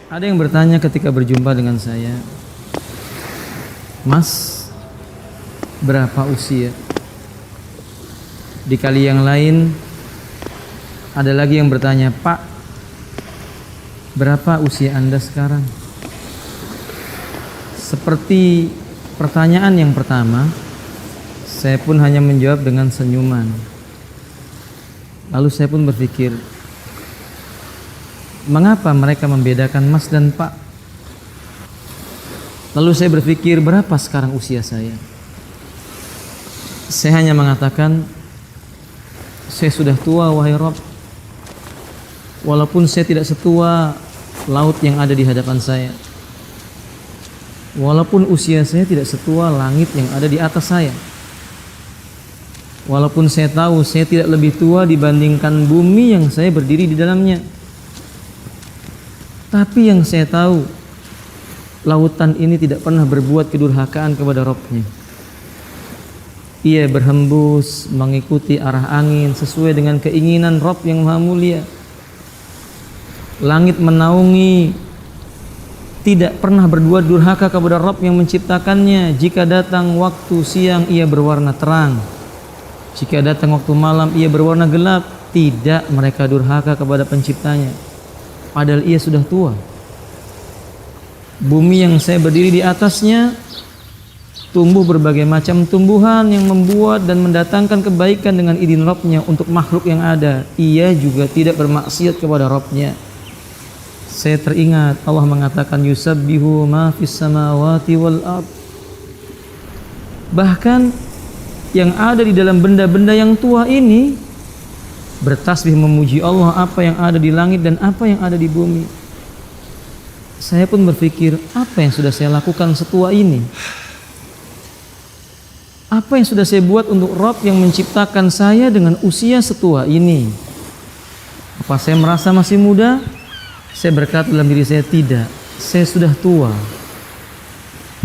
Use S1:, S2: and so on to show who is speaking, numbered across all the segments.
S1: Ada yang bertanya ketika berjumpa dengan saya, Mas, berapa usia? Di kali yang lain ada lagi yang bertanya, Pak, berapa usia Anda sekarang? Seperti pertanyaan yang pertama, saya pun hanya menjawab dengan senyuman. Lalu saya pun berpikir, mengapa mereka membedakan Mas dan Pak? Lalu saya berpikir, berapa sekarang usia saya? Saya hanya mengatakan, saya sudah tua wahai Rabb. Walaupun saya tidak setua laut yang ada di hadapan saya, walaupun usia saya tidak setua langit yang ada di atas saya, walaupun saya tahu saya tidak lebih tua dibandingkan bumi yang saya berdiri di dalamnya, tapi yang saya tahu, lautan ini tidak pernah berbuat kedurhakaan kepada Rabb-nya. Ia berhembus mengikuti arah angin sesuai dengan keinginan Rabb yang Maha Mulia. Langit menaungi, tidak pernah berbuat durhaka kepada Rabb yang menciptakannya. Jika datang waktu siang, ia berwarna terang. Jika datang waktu malam, ia berwarna gelap. Tidak mereka durhaka kepada penciptanya, padahal ia sudah tua. Bumi yang saya berdiri di atasnya tumbuh berbagai macam tumbuhan yang membuat dan mendatangkan kebaikan dengan izin Rabb-nya untuk makhluk yang ada. Ia juga tidak bermaksiat kepada Rabb-nya. Saya teringat Allah mengatakan yusabbihu ma fis samawati wal ard. Bahkan yang ada di dalam benda-benda yang tua ini bertasbih memuji Allah, apa yang ada di langit dan apa yang ada di bumi. Saya pun berpikir, apa yang sudah saya lakukan setua ini? Apa yang sudah saya buat untuk Rabb yang menciptakan saya dengan usia setua ini? Apa saya merasa masih muda? Saya berkata dalam diri saya, tidak, saya sudah tua.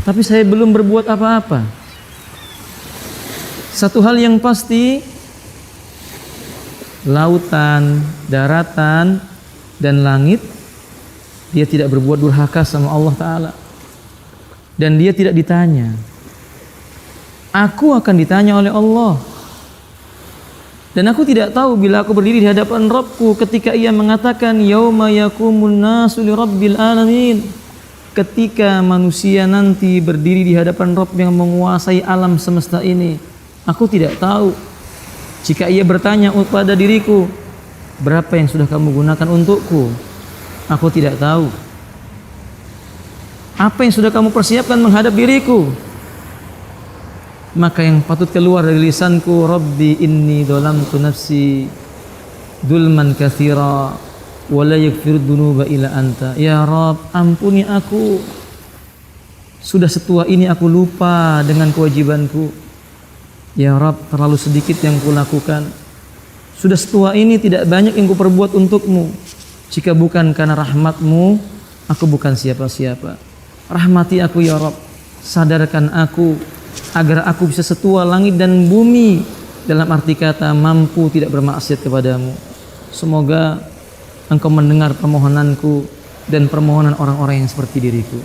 S1: Tapi saya belum berbuat apa-apa. Satu hal yang pasti, lautan, daratan, dan langit, dia tidak berbuat durhaka sama Allah Ta'ala. Dan dia tidak ditanya. Aku akan ditanya oleh Allah. Dan aku tidak tahu bila aku berdiri di hadapan Rabbku ketika ia mengatakan yauma yaqumun nasu li rabbil alamin. Ketika manusia nanti berdiri di hadapan Rabb yang menguasai alam semesta ini, aku tidak tahu. Jika ia bertanya pada diriku, berapa yang sudah kamu gunakan untukku? Aku tidak tahu. Apa yang sudah kamu persiapkan menghadap diriku? Maka yang patut keluar dari lisanku, Rabbi inni dhalamtu nafsi dzulman katsira wa la yaghfiru dzunuba illa anta. Ya Rabb, ampuni aku. Sudah setua ini aku lupa dengan kewajibanku. Ya Rabb, terlalu sedikit yang kulakukan. Sudah setua ini tidak banyak yang kuperbuat untukmu. Jika bukan karena rahmat-Mu, aku bukan siapa-siapa. Rahmati aku ya Rabb. Sadarkan aku agar aku bisa setua langit dan bumi, dalam arti kata mampu tidak bermaksiat kepadamu. Semoga Engkau mendengar permohonanku dan permohonan orang-orang yang seperti diriku.